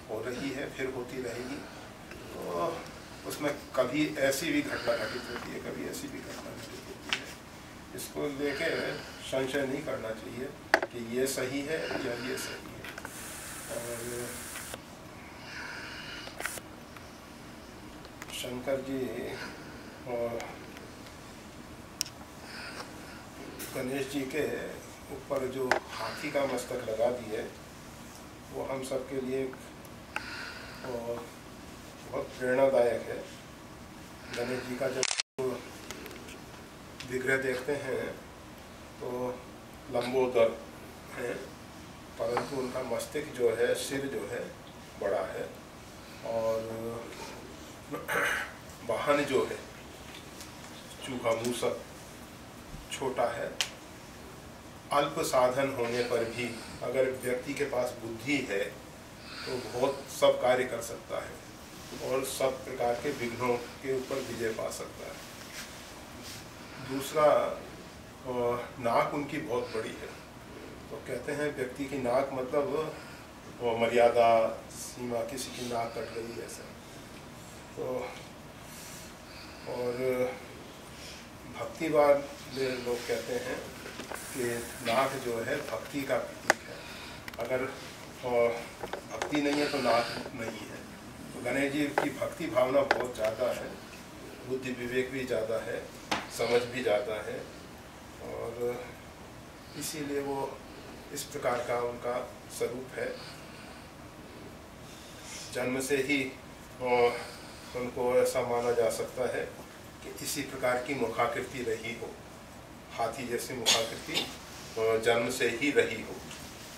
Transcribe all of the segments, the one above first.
हो रही है, फिर होती रहेगी। तो उसमें कभी ऐसी भी घटना घटित होती है, कभी ऐसी भी घटना घटित होती है। इसको लेके संशय नहीं करना चाहिए कि ये सही है या ये सही है। और शंकर जी और गणेश जी के ऊपर जो हाथी का मस्तक लगा दिए, वो हम सब के लिए बहुत प्रेरणादायक है। गणेश जी का जब विग्रह देखते हैं तो लंबोदर है, परंतु उनका मस्तक जो है, सिर जो है बड़ा है, और वाहन जो है चूहा मूसक छोटा है। अल्प साधन होने पर भी अगर व्यक्ति के पास बुद्धि है तो बहुत सब कार्य कर सकता है और सब प्रकार के विघ्नों के ऊपर विजय पा सकता है। दूसरा, नाक उनकी बहुत बड़ी है। तो कहते हैं व्यक्ति की नाक मतलब मर्यादा सीमा, किसी की नाक कट गई ऐसा। तो और भक्तिवाद लोग कहते हैं कि नाक जो है भक्ति का प्रतीक है। अगर भक्ति नहीं है तो नाक नहीं है। तो गणेश जी की भक्ति भावना बहुत ज़्यादा है, बुद्धि विवेक भी ज़्यादा है, समझ भी ज़्यादा है, और इसीलिए वो इस प्रकार का उनका स्वरूप है। जन्म से ही उनको ऐसा माना जा सकता है कि इसी प्रकार की मुखाकृति रही हो, हाथी जैसी मुखाकृति जन्म से ही रही हो।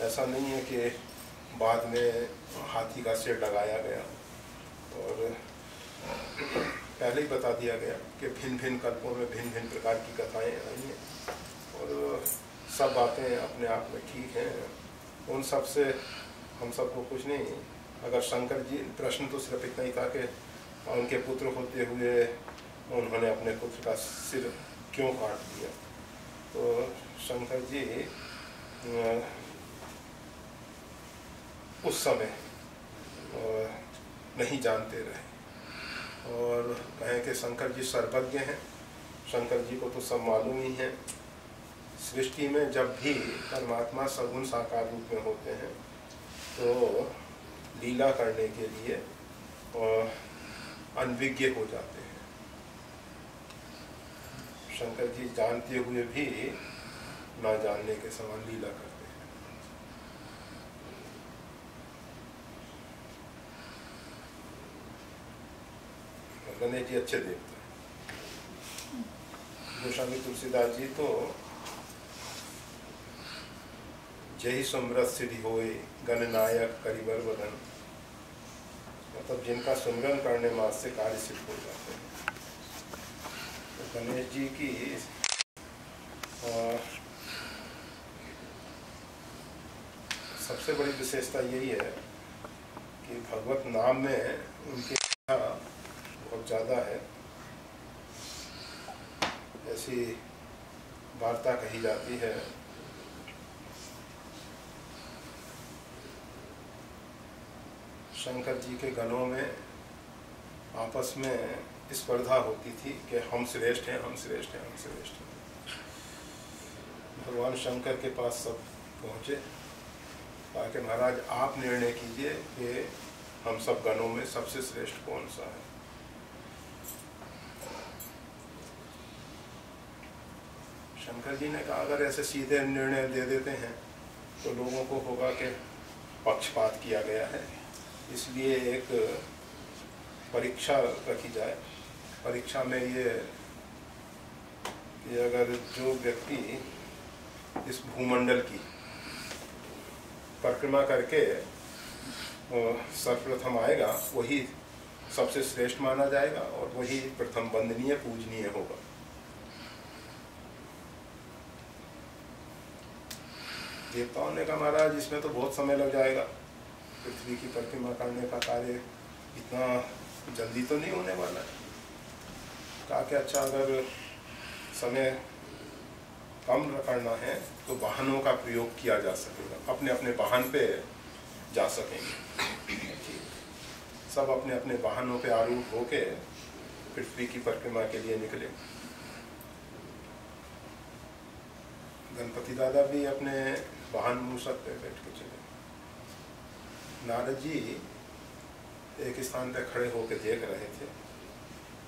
ऐसा नहीं है कि बाद में हाथी का सिर लगाया गया। और पहले ही बता दिया गया कि भिन्न भिन्न कल्पों में भिन्न भिन्न प्रकार की कथाएं आई हैं, और सब बातें अपने आप में ठीक हैं। उन सब से हम सबको कुछ नहीं। अगर शंकर जी, प्रश्न तो सिर्फ इतना ही था कि उनके पुत्र होते हुए उन्होंने अपने पुत्र का सिर क्यों काट दिया। तो शंकर जी उस समय नहीं जानते रहे, और कहें कि शंकर जी सर्वज्ञ हैं। शंकर जी को तो सब मालूम ही है। सृष्टि में जब भी परमात्मा सगुण साकार रूप में होते हैं तो लीला करने के लिए अनविज्ञ हो जाते हैं। शंकर जी जानते हुए भी ना जानने के समान लीला करते हैं। गणेश जी अच्छे देखते हैं। गोस्वामी तुलसीदास जी तो जय सुमरत सिद्धि होए गणनायक करिबर वदन, मतलब जिनका सुमरन करने मात्र से कार्य सिद्ध हो जाते हैं। तो गणेश जी की सबसे बड़ी विशेषता यही है कि भगवत नाम में उनकी बहुत ज़्यादा है। ऐसी वार्ता कही जाती है शंकर जी के गणों में आपस में स्पर्धा होती थी कि हम श्रेष्ठ हैं, हम श्रेष्ठ हैं, हम श्रेष्ठ हैं। भगवान शंकर के पास सब पहुँचे, कहा कि महाराज आप निर्णय कीजिए कि हम सब गणों में सबसे श्रेष्ठ कौन सा है। शंकर जी ने कहा अगर ऐसे सीधे निर्णय दे देते हैं तो लोगों को होगा कि पक्षपात किया गया है, इसलिए एक परीक्षा रखी जाए। परीक्षा में ये कि अगर जो व्यक्ति इस भूमंडल की परिक्रमा करके सर्वप्रथम आएगा वही सबसे श्रेष्ठ माना जाएगा और वही प्रथम वंदनीय पूजनीय होगा। देवताओं ने कहा महाराज इसमें तो बहुत समय लग जाएगा, पृथ्वी की परिक्रमा करने का कार्य इतना जल्दी तो नहीं होने वाला है। कहा कि अच्छा अगर समय कम करना है तो वाहनों का प्रयोग किया जा सकेगा, अपने अपने वाहन पे जा सकेंगे। सब अपने अपने वाहनों पे आरूढ़ होके पृथ्वी की परिक्रमा के लिए निकले। गणपति दादा भी अपने वाहन मूषक पे बैठ के चले। नारद जी एक स्थान पे खड़े होकर देख रहे थे,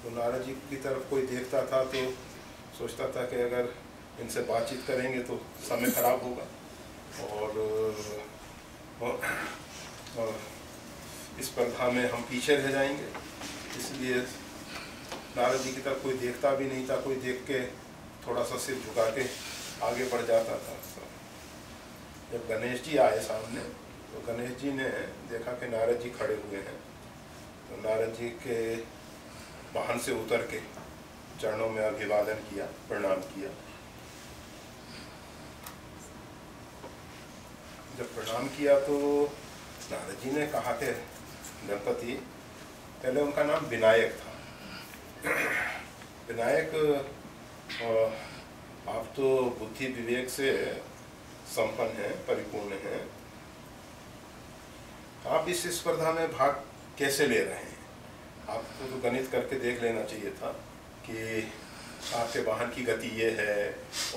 तो नारद जी की तरफ कोई देखता था तो सोचता था कि अगर इनसे बातचीत करेंगे तो समय खराब होगा और इस स्पर्धा में हम पीछे रह जाएंगे, इसलिए नारद जी की तरफ कोई देखता भी नहीं था। कोई देख के थोड़ा सा सिर झुका के आगे बढ़ जाता था। जब गणेश जी आए सामने तो गणेश जी ने देखा कि नारद जी खड़े हुए हैं, तो नारद जी के वाहन से उतर के चरणों में अभिवादन किया, प्रणाम किया। जब प्रणाम किया तो नारद जी ने कहा कि गणपति, पहले उनका नाम विनायक था। विनायक, आप तो बुद्धि विवेक से संपन्न हैं, परिपूर्ण हैं, आप इस स्पर्धा में भाग कैसे ले रहे हैं? आपको तो गणित करके देख लेना चाहिए था कि आपके वाहन की गति ये है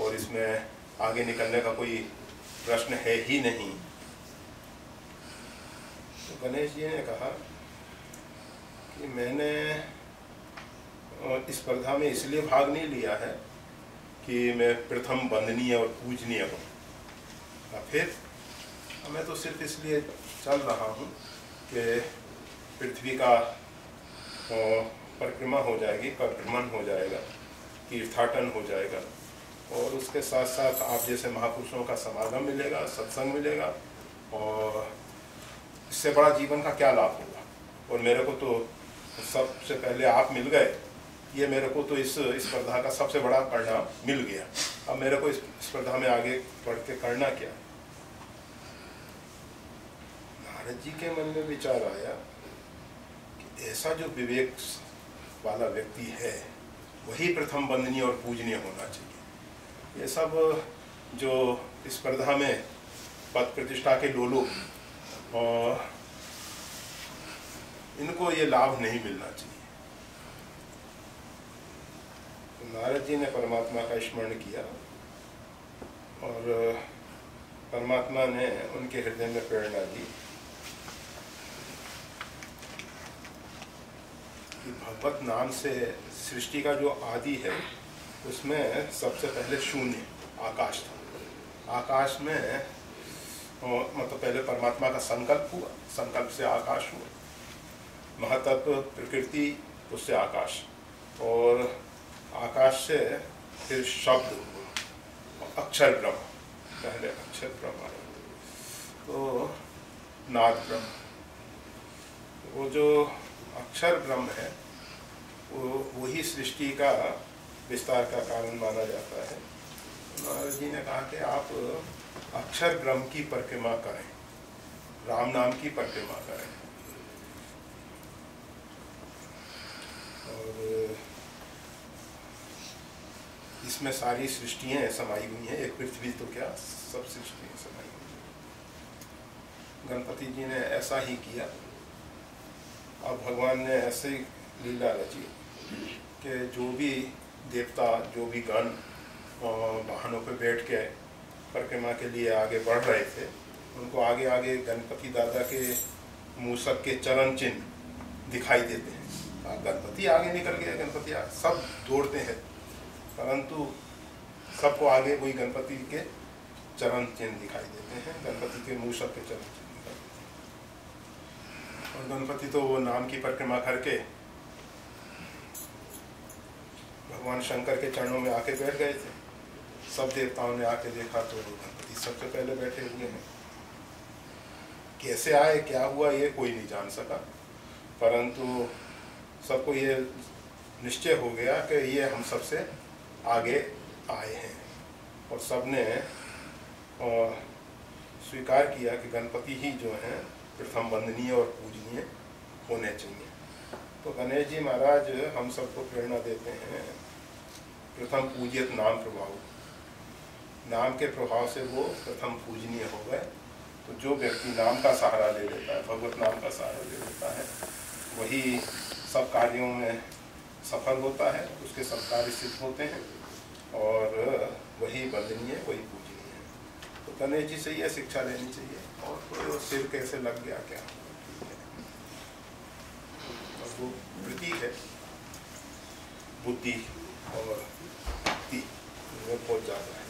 और इसमें आगे निकलने का कोई प्रश्न है ही नहीं। तो गणेश जी ने कहा कि मैंने इस स्पर्धा में इसलिए भाग नहीं लिया है कि मैं प्रथम वंदनीय और पूजनीय हूँ, फिर मैं तो सिर्फ इसलिए चल रहा हूँ कि पृथ्वी का परिक्रमा हो जाएगी, परिभ्रमण हो जाएगा, तीर्थाटन हो जाएगा और उसके साथ साथ आप जैसे महापुरुषों का समागम मिलेगा, सत्संग मिलेगा और इससे बड़ा जीवन का क्या लाभ होगा। और मेरे को तो सबसे पहले आप मिल गए, ये मेरे को तो इस स्पर्धा का सबसे बड़ा परिणाम मिल गया। अब मेरे को इस स्पर्धा में आगे बढ़ के करना क्या? नारद जी के मन में विचार आया कि ऐसा जो विवेक वाला व्यक्ति है वही प्रथम वंदनीय और पूजनीय होना चाहिए। ये सब जो स्पर्धा में पद प्रतिष्ठा के लोलुप और इनको ये लाभ नहीं मिलना चाहिए। तो नारद जी ने परमात्मा का स्मरण किया और परमात्मा ने उनके हृदय में प्रेरणा दी कि भगवत नाम से सृष्टि का जो आदि है उसमें सबसे पहले शून्य आकाश था। आकाश में मतलब पहले परमात्मा का संकल्प हुआ, संकल्प से आकाश हुआ, महतत्व प्रकृति, उससे आकाश, और आकाश से फिर शब्द हुआ, अक्षर ब्रह्म, पहले अक्षर ब्रह्म आया, तो नाद ब्रह्म। वो जो अक्षर ब्रह्म है वही सृष्टि का विस्तार का कारण माना जाता है। नारद जी ने कहा कि आप अक्षर ब्रह्म की परिक्रमा करें, राम नाम की परिक्रमा करें। और इसमें सारी सृष्टियाँ समाई हुई हैं, एक पृथ्वी तो क्या सब सृष्टियाँ समाई हुई हैं। गणपति जी ने ऐसा ही किया। अब भगवान ने ऐसे लीला रची कि जो भी देवता, जो भी गण वाहनों पर बैठ के परिक्रमा के लिए आगे बढ़ रहे थे, उनको आगे आगे गणपति दादा के मूसक के चरण चिन्ह दिखाई देते हैं। गणपति आगे निकल गए, गणपति आगे, सब दौड़ते हैं, परंतु सबको आगे वही गणपति के चरण चिन्ह दिखाई देते हैं, गणपति के मूसक के चरण चिन्ह। और गणपति तो वो नाम की परिक्रमा करके भगवान शंकर के चरणों में आके बैठ गए थे। सब देवताओं ने आके देखा तो गणपति सबसे पहले बैठे हुए हैं। कैसे आए, क्या हुआ, ये कोई नहीं जान सका, परंतु सबको ये निश्चय हो गया कि ये हम सबसे आगे आए हैं और सबने स्वीकार किया कि गणपति ही जो हैं प्रथम वंदनीय और पूजनीय होने चाहिए। तो गणेश जी महाराज हम सबको प्रेरणा देते हैं, प्रथम पूजित नाम प्रभाव, नाम के प्रभाव से वो प्रथम पूजनीय हो गए। तो जो व्यक्ति नाम का सहारा ले लेता है, भगवत नाम का सहारा ले लेता है, वही सब कार्यों में सफल होता है, उसके सब कार्य सिद्ध होते हैं और वही वंदनीय, वही पूजनीय है। तो गणेश जी से यह शिक्षा लेनी चाहिए। और तो सिर कैसे लग गया क्या, वो प्रतीक है, बुद्धि और भक्ति में बहुत ज़्यादा है।